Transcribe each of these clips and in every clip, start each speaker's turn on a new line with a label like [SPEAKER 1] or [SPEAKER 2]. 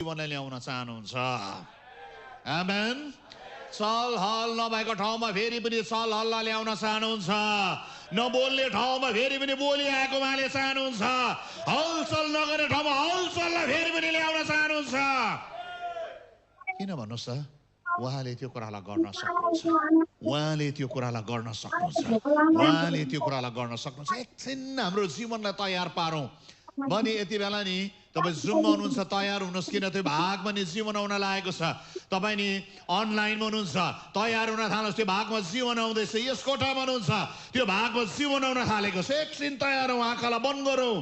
[SPEAKER 1] जीवनलाई ल्याउन चाहनुहुन्छ आमेन चल हल नभएको ठाउँमा फेरि पनि चल हल्ला ल्याउन चाहनुहुन्छ नबोल्ने ठाउँमा फेरि पनि बोलिआएको उहाँले चाहनुहुन्छ हलचल नगर्ने ठाउँमा हलचललाई फेरि पनि ल्याउन चाहनुहुन्छ किन भन्नुहोस् त उहाँले त्यो कुरालाई गर्न सक्नुहुन्छ उहाँले त्यो कुरालाई गर्न सक्नुहुन्छ उहाँले त्यो कुरालाई गर्न सक्नुहुन्छ एकछिन हाम्रो जीवनलाई तयार पारौँ भने यति बेला नि तपाईँ जुममा हुनुहुन्छ तयार हुनुहोस् किन त्यो भागमा नि जीवन आउन लागेको छ तपाईँ नि अनलाइनमा हुनुहुन्छ तयार हुन थाल्नुहोस् त्यो भागमा जीवन आउँदैछ यस कोठामा हुनुहुन्छ त्यो भागमा जीवन आउन थालेको छ एकछिन तयार हौँ आँखालाई बन्द गरौँ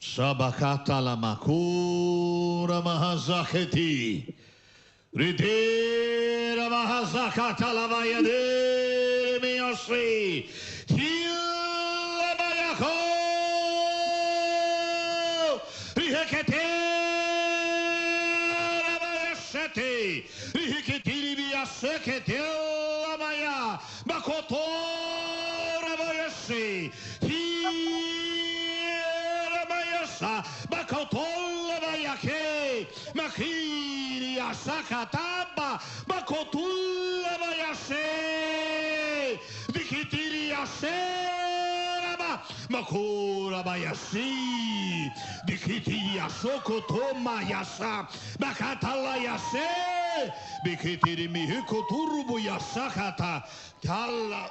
[SPEAKER 1] सबकाताला माकुरा महाजाखेती Ridera mahazakatala bayade miyasri Tila bayako Rihekete Rabayashete Riheketiri biyasekete Lamaya Makoto Rabayasi Tira bayasa Makoto Labayake Maki Sakataba Bakotulla Bayase Dikitiri Yaseraba Makura Bayasi Dikitiri Yasokotoma Yasa Bakatala Yase Bikitiri Mihikoturbu Yasakata Tala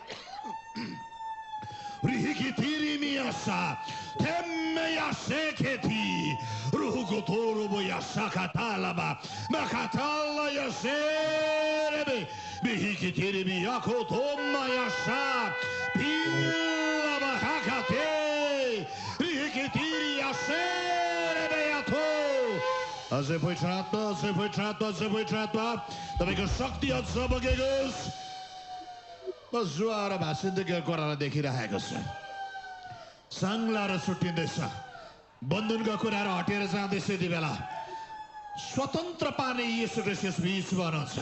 [SPEAKER 1] Rihikitiri Miyasa Temme Yaseketi Ruhukotoro Yasakatalaba Makatala Yaserebe Bihikitiri Miyakotoma Yasa Pila Bakakate Rihikitiri Yaserebe Yato Aze foi trato तपाईँको शक्ति अझ बगेगोस् जुवा र भाषिन्दगी कुरालाई देखिरहेको छ साङ्ला र छुट्टिँदैछ बन्धनका कुराहरू हटेर जाँदैछ यति बेला स्वतन्त्र पार्ने येशू ख्रीष्ट बीचमा हुनुहुन्छ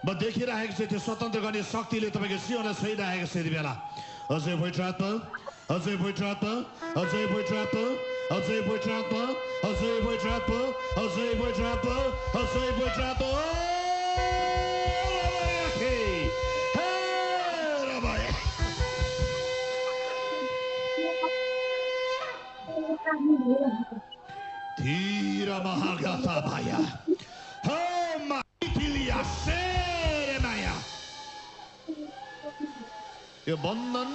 [SPEAKER 1] म देखिरहेको छु त्यो स्वतन्त्र गर्ने शक्तिले तपाईँको जीवनलाई छुइरहेको छ यति बेला अझै पवित्र अझै पवित्र अझै पवित्र अझै पवित्र अझै पवित्र अझै पवित्र अझै पवित्र Tira mahagata baya. Oh maitilia seremaya. यो बन्धन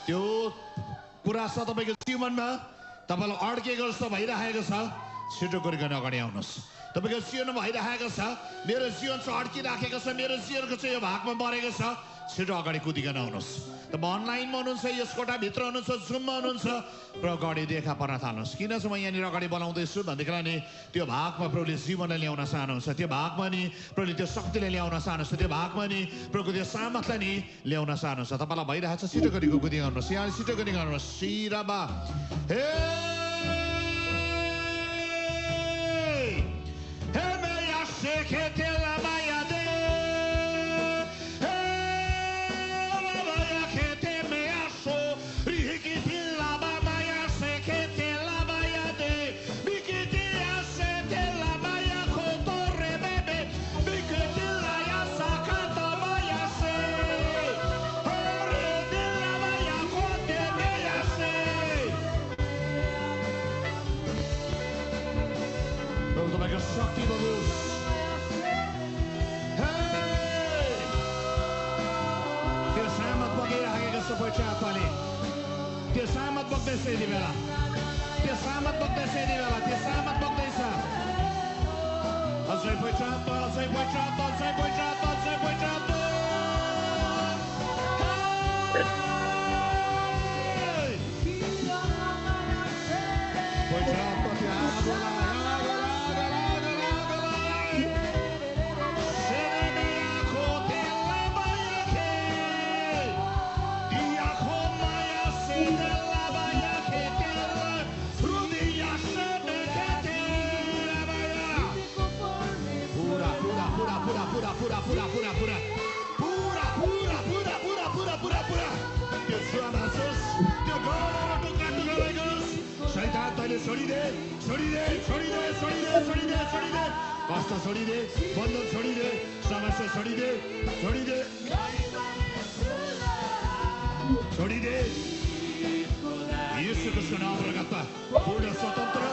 [SPEAKER 1] त्यो कुरा छ तपाईको जीवनमा तपाईलाई अड्केको जस्तो भइरहेको छ छिटो गरिकन अगाडि आउनुहोस् तपाईको जीवनमा भइरहेको छ मेरो जीवन चाहिँ अड्किराखेको छ मेरो जीवनको चाहिँ यो भागमा मरेको छ छिटो अगाडि कुदिकन आउनुहोस् तपाईँ अनलाइनमा हुनुहुन्छ यस कोठाभित्र हुनुहुन्छ जुममा हुनुहुन्छ र अगाडि देखा पर्न थाल्नुहोस् किन चाहिँ म यहाँनिर अगाडि बोलाउँदैछु भन्देखि नि त्यो भागमा प्रभुले जीवनलाई ल्याउन चाहनुहुन्छ त्यो भागमा नि प्रभुले त्यो शक्तिलाई ल्याउन चाहनुहुन्छ त्यो भागमा नि प्रभुको त्यो सामर्थ्यलाई नि ल्याउन चाहनुहुन्छ तपाईँलाई भइरहेछ छिटो गरिको कुदि गर्नुहोस् यहाँ छिटो गरी गर्नुहोस् सिराबा हे हे मेया सेखेतेला मायादे शक्ति बगोस् त्यो सामत बगिरहेको छ पवित्र आत्माले त्यो सामत बग्दैछ यति बेला त्यो सामत बग्दैछ यति बेला त्यो सामत बग्दैछ अझै पवित्र आत्मा अझै पवित्र आत्मा अझै पवित्र आत्मा अझै पवित्र आत्मा पवित्र आत्मा त्यो छोडिदे कष्ट छोडिदे बन्धन छोडिदे समस्या छोडिदे येशू ख्रिस्टको नामबाट गर्दा पूर्ण स्वतन्त्र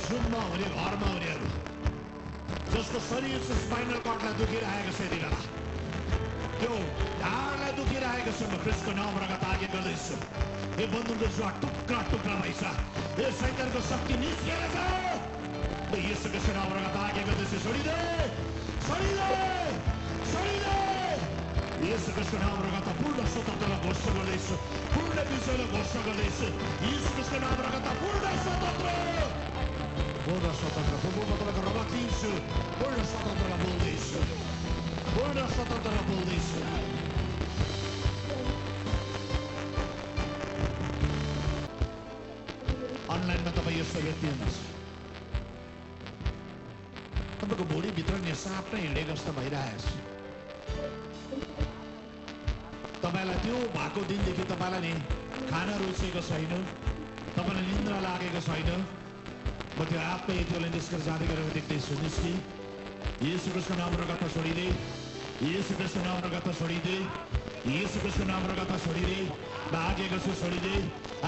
[SPEAKER 1] जुममा हुने घरमा हुनेहरू जसको शरीर स्पाइनल कर्डलाई दुखिरहेको छ यति बेला त्यो ढाडलाई दुखिरहेको छ म ख्रिस्टको नाममा तागे गर्दैछु यो बन्दुकको जुवा टुक्रा टुक्रा भइछ यो शैतानको शक्ति निस्किएर छ येशू ख्रिस्टको नाममा तागे गर्दैछु छोडिदे छोडिदे छोडिदे येशू ख्रिस्टको नाममा पूर्ण स्वतन्त्रता घोषणा गर्दैछु पूर्ण विजयलाई घोषणा गर्दैछु येशू ख्रिस्टको नाममा पूर्ण स्वतन्त्र पूर्ण रगत लिन्छु पूर्ण स्वतन्त्रता बोल्दैछु पूर्ण स्वतन्त्रता बोल्दैछु अनलाइनमा तपाईँ यस्तो व्यक्ति हुनुहुन्छ तपाईँको भुँडीभित्र नि साँप नै हिँडेको जस्तो भइरहेछ तपाईँलाई त्यो भएको दिनदेखि तपाईँलाई नि खाना रुचेको छैन तपाईँलाई निन्द्रा लागेको छैन म त्यो आत्मा यतिलाई निस्केर जाँदै गरेर देख्दैछु निस्कि येशू ख्रिस्टको नाममा गाथा छोडिदे येशू ख्रिस्टको नाममा गाथा छोडिदे येशू ख्रिस्टको नाममा गाथा छोडिदे आगेको छु छोडिदे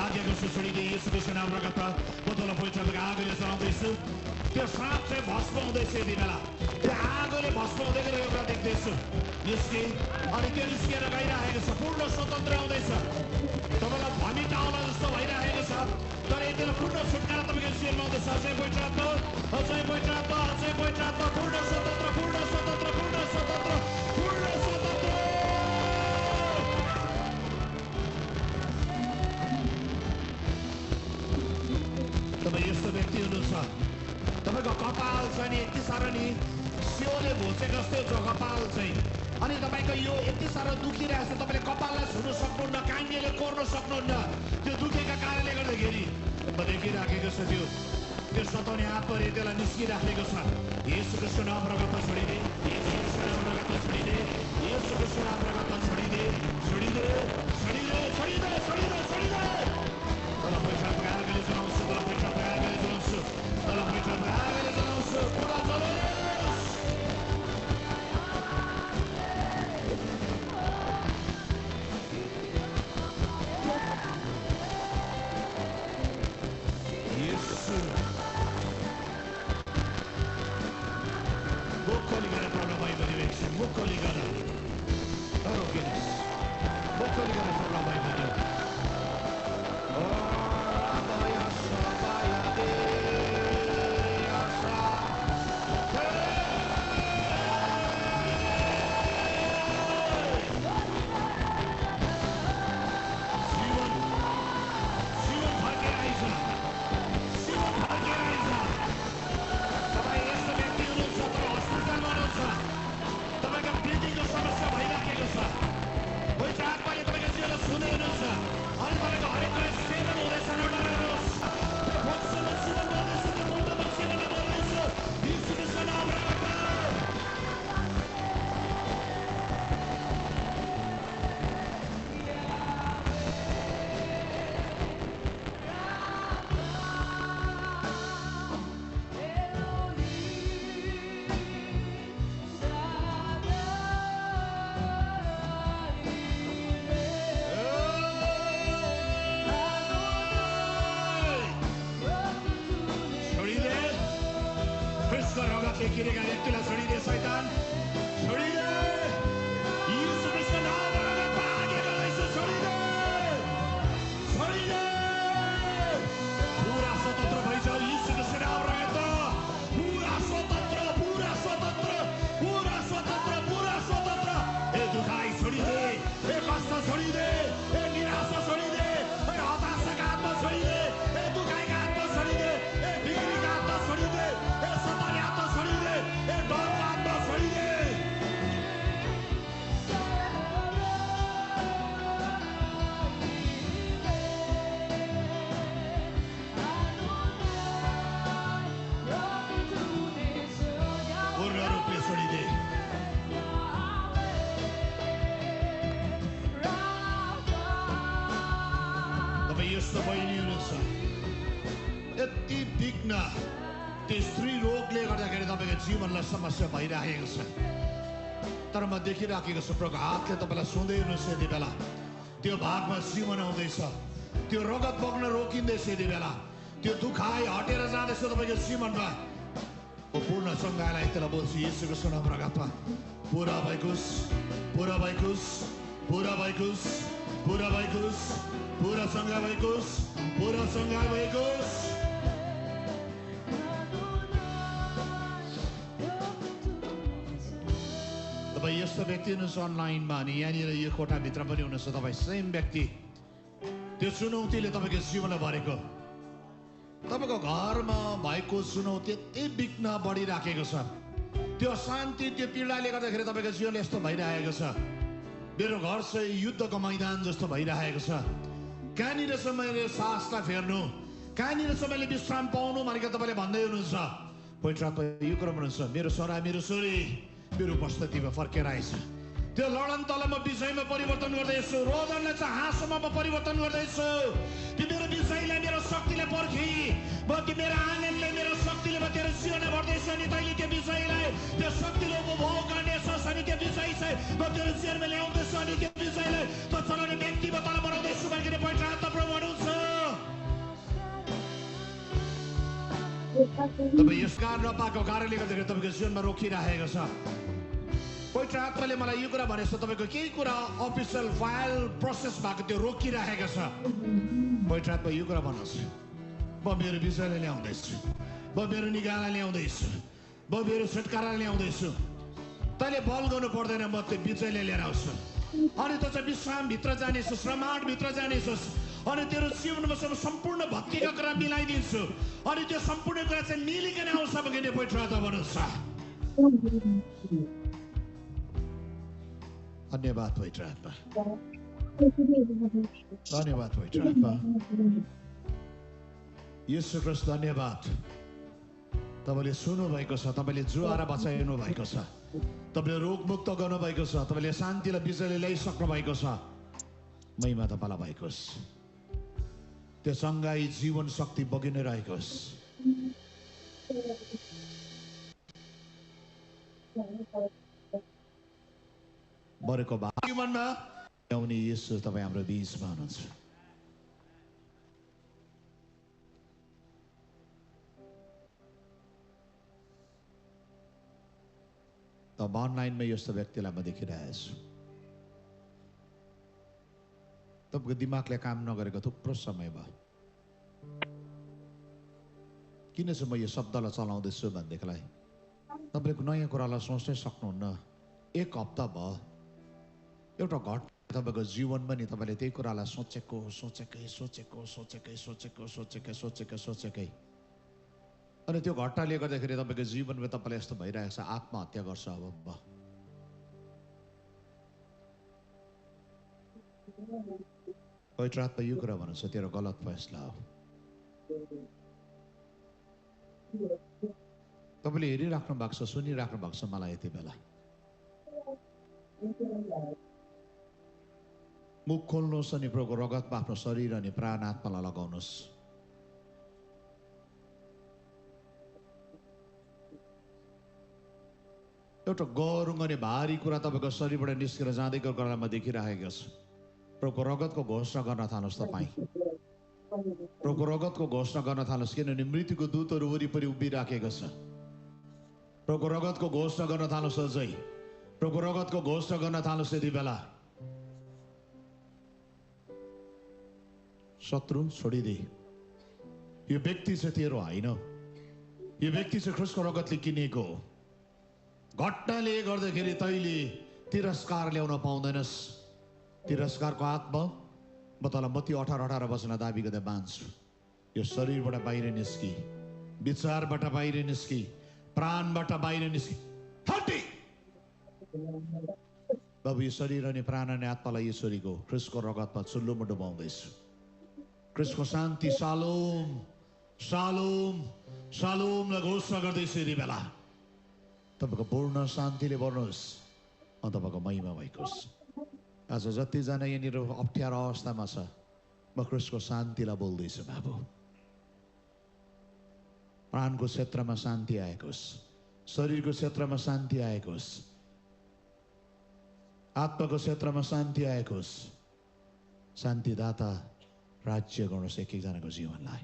[SPEAKER 1] आगेको छु छोडिदे येशू ख्रिस्टको नाममा गाथा बोतल पवित्रको आगोले चलाउँदैछु त्यो साँप चाहिँ भस्म हुँदैछ यति बेला त्यो आगोले भस्म हुँदै गरेको एउटा देख्दैछु निस्कि अनि त्यो निस्किएर गइरहेको छ पूर्ण स्वतन्त्र आउँदैछ तपाईँलाई भमिट आउला जस्तो भइरहेको छ तर यति बेला पूर्ण छुटकारा तपाईँको जीवनमा आउँदैछ अझै पवित्र आत्मा अझै पवित्र आत्मा अझै पवित्र आत्मा पूर्ण स्वतन्त्र पूर्ण स्वतन्त्र पूर्ण स्वतन्त्र पूर्ण स्वतन्त्र तपाईँ यस्तो व्यक्ति हुनुहुन्छ तपाईँको कपाल चाहिँ नि यति साह्रो नि सियोले भोचेको जस्तो छ कपाल चाहिँ अनि तपाईँको यो यति साह्रो दुखिरहेको छ तपाईँले कपाललाई छुनु सक्नुहुन्न काङ्गेले कोर्न सक्नुहुन्न त्यो दुखेका कारणले गर्दाखेरि देखिराखेको छ त्यो सताउने आत्माले त्यसलाई निस्किराखेको छ येशू ख्रिस्टको नाममा गाथा छोडिदे येशू ख्रिस्टको नाममा गाथा छोडिदे येशू ख्रिस्टको नाममा गाथा छोडिदे छोडिदे छोडिदे छोडिदे छोडिदे छोडिदे तल पैसा आगोले जलाउँछु तल पैसा आगोले जलाउँछु तल पैसा आगोले जलाउँछु पुरा जलाओस् येशू Bokoliga problema i bedivekse Bokoliga Arogenes Bokoliga problema i bedivekse Kiriga व्यक्तिलाई छोडिदे शैतान छोडिदे येशू ख्रिस्टको नाममा भागे गर्दैछु छोडिदे छोडिदे पूरा स्वतन्त्र भइजाऊ येशू ख्रिस्टको नाममा पूरा स्वतन्त्र पूरा स्वतन्त्र पूरा स्वतन्त्र पूरा स्वतन्त्र ए दुखाइ छोडिदे ए कष्ट छोडिदे ए निराशा छोडिदे ए हताशाका आत्मा छोडिदे ए दुखाइका आत्मा छोडिदे ए बिग्रीका आत्मा छोडिदे ए सताउने आत्मा छोडिदे ए डरको आत्मा छोडिदे पूर्ण रूपले छोडिदे तपाईँ यस्तो बहिनी हुनुहुन्छ यति विघ्न त्यो स्त्री रोगले गर्दाखेरि तपाईँको जीवनलाई समस्या भइरहेको छ तर म देखिराखेको छु प्रभुको हातले तपाईँलाई सुन्दै हुनुहुन्छ यति बेला त्यो भागमा जीवन आउँदैछ त्यो रगत बग्न रोकिँदैछ यति बेला त्यो दुखाइ हटेर जाँदैछ तपाईँको जीवनमा पूर्ण सङ्घालाई त्यसलाई बोल्छु येशूको नाम रगतमा पुरा भइकोस् पुरा भइकोस् पुरा भइकोस् पुरा भइकोस् पुरा सङ्घा भइकोस् पुरा सङ्घा भइकोस् तपाईँ यस्तो व्यक्ति हुनुहुन्छ अनलाइनमा अनि यहाँनिर यो कोठाभित्र पनि हुनुहुन्छ तपाईँ सेम व्यक्ति त्यो चुनौतीले तपाईँको जीवनलाई भरेको तपाईँको घरमा भएको चुनौती यति विघ्न बढिराखेको छ त्यो शान्ति त्यो पीडाले गर्दाखेरि तपाईँको जीवन यस्तो भइरहेको छ मेरो घर चाहिँ युद्धको मैदान जस्तो भइरहेको छ कहाँनिर चाहिँ मैले सासलाई फेर्नु कहाँनिर चाहिँ मैले विश्राम पाउनु भनेर तपाईँले भन्दै हुनुहुन्छ पवित्र आत्मा यो कुरा भन्नुहुन्छ मेरो छोरा मेरो छोरी मेरो उपस्थितिमा फर्केर आएछ त्यो लडन्तलाई म विजयमा परिवर्तन गर्दैछु रोदनलाई चाहिँ हाँसोमा म परिवर्तन गर्दैछु त्यो मेरो विजयलाई मेरो शक्तिले पर्खी म त्यो मेरो आनन्दले मेरो शक्तिले म तेरो जीवनमा भर्दैछु अनि तैँले त्यो विजयलाई त्यो शक्तिले उपभोग गर्नेछस् अनि त्यो विजय चाहिँ म तेरो जीवनमा ल्याउँदैछु अनि त्यो विजयलाई त चलाउने व्यक्तिमा तल बनाउँदैछु भनेर पवित्र आत्मा प्रभु हुनुहुन्छ तपाईँ यस कारण नपाएको कारणले गर्दाखेरि तपाईँको जीवनमा रोकिरहेको छ पवित्र आत्माले मलाई यो कुरा भनेछ तपाईँको केही कुरा अफिसियल फाइल प्रोसेस भएको त्यो रोकिरहेको छ पवित्र आत्मा यो कुरा भन्नुहोस् म मेरो विषयलाई ल्याउँदैछु म मेरो निगाहलाई ल्याउँदैछु म मेरो छुटकारा ल्याउँदैछु तैँले बल गर्नु पर्दैन म त्यो विजयले लिएर आउँछु अनि त चाहिँ विश्रामभित्र जानेछु श्रमाटभित्र जानेछस् अनि तेरो जीवनमा सम्पूर्ण भक्तिका कुरा मिलाइदिन्छु अनि त्यो सम्पूर्ण कुरा चाहिँ मिलिकन आउँछ भन्ने पवित्र आत्मा भन्नुहुन्छ धन्यवाद पवित्र आत्मा धन्यवाद पवित्र आत्मा येशू ख्रीष्ट धन्यवाद तपाईँले सुन्नु भएको छ तपाईँले जुवाएर बचाइनु भएको छ तपाईँले रोगमुक्त गर्नु भएको छ तपाईँले शान्तिलाई विजयले ल्याइसक्नु भएको छ महिमा तपाईँलाई भएकोस् त्यो सँगै जीवन शक्ति बगि नै रहेकोस् मरेको जीवनमा ल्याउने येशू तपाईँ हाम्रो बीचमा हुनुहुन्छ अब अनलाइनमा यस्तो व्यक्तिलाई म देखिरहेको छु तपाईँको दिमागले काम नगरेको थुप्रो समय भयो किन चाहिँ म यो शब्दलाई चलाउँदैछु भनेदेखिलाई तपाईँको नयाँ कुरालाई सोच्नै सक्नुहुन्न एक हप्ता भयो एउटा घटना तपाईँको जीवनमा नि तपाईँले त्यही कुरालाई सोचेको सोचेकै सोचेको सोचेकै सोचेको सोचेकै सोचेकै सोचेकै अनि त्यो घटनाले गर्दाखेरि तपाईँको जीवनमा तपाईँलाई यस्तो भइरहेको छ आत्महत्या गर्छ अब पवित्र आत्मा यो कुरा भन्नुहुन्छ तेरो गलत फैसला हो तपाईँले हेरिराख्नु भएको छ सुनिराख्नु भएको छ मलाई यति बेला मुख खोल्नुहोस् अनि प्रभुको रगतमा आफ्नो शरीर अनि प्राण आत्मालाई लगाउनुहोस् एउटा गरुङ अनि भारी कुरा तपाईँको शरीरबाट निस्केर जाँदै गएको कुरालाई म देखिरहेको छु प्रभुको रगतको घोषणा गर्न थाल्नुहोस् तपाईँ प्रभुको रगतको घोषणा गर्न थाल्नुहोस् किनभने मृत्युको दूतहरू वरिपरि उभिराखेको छ प्रभुको रगतको घोषणा गर्न थाल्नुहोस् अझै प्रभुको रगतको घोषणा गर्न थाल्नुहोस् यति बेला शत्रु छोडिदे यो व्यक्ति चाहिँ तेरो होइन यो व्यक्ति चाहिँ ख्रीष्टको रगतले किनेको हो घटनाले गर्दाखेरि तैँले तिरस्कार ल्याउन पाउँदैनस् तिरस्कारको आत्मा म तँलाई मत्ती 18:18 वचन दाबी गर्दै बाँध्छु यो शरीरबाट बाहिर निस्की विचारबाट बाहिर निस्की प्राणबाट बाहिर निस्की हटी बाबु यो शरीर अनि प्राण अनि आत्मालाई ईश्वरीको ख्रीष्टको रगतमा चुल्लोमा डुबाउँदैछु ख्रीष्टको शान्ति शालोम शालोम शालोमलाई घोषणा गर्दैछु यति बेला तपाईँको पूर्ण शान्तिले भर्नुहोस् अनि तपाईँको महिमा भइकोस् आज जतिजना यहाँनिर अप्ठ्यारो अवस्थामा छ म ख्रीष्टको शान्तिलाई बोल्दैछु बाबु प्राणको क्षेत्रमा शान्ति आएकोस् शरीरको क्षेत्रमा शान्ति आएकोस् आत्माको क्षेत्रमा शान्ति आएकोस् शान्तिदाता राज्य गर्नुहोस् एक एकजनाको जीवनलाई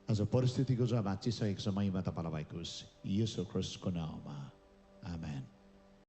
[SPEAKER 1] आज परिस्थितिको जो भाँचिसकेको छ महिमा तपाईँलाई भएको होस् येशू ख्रिस्टको नाममा आमेन।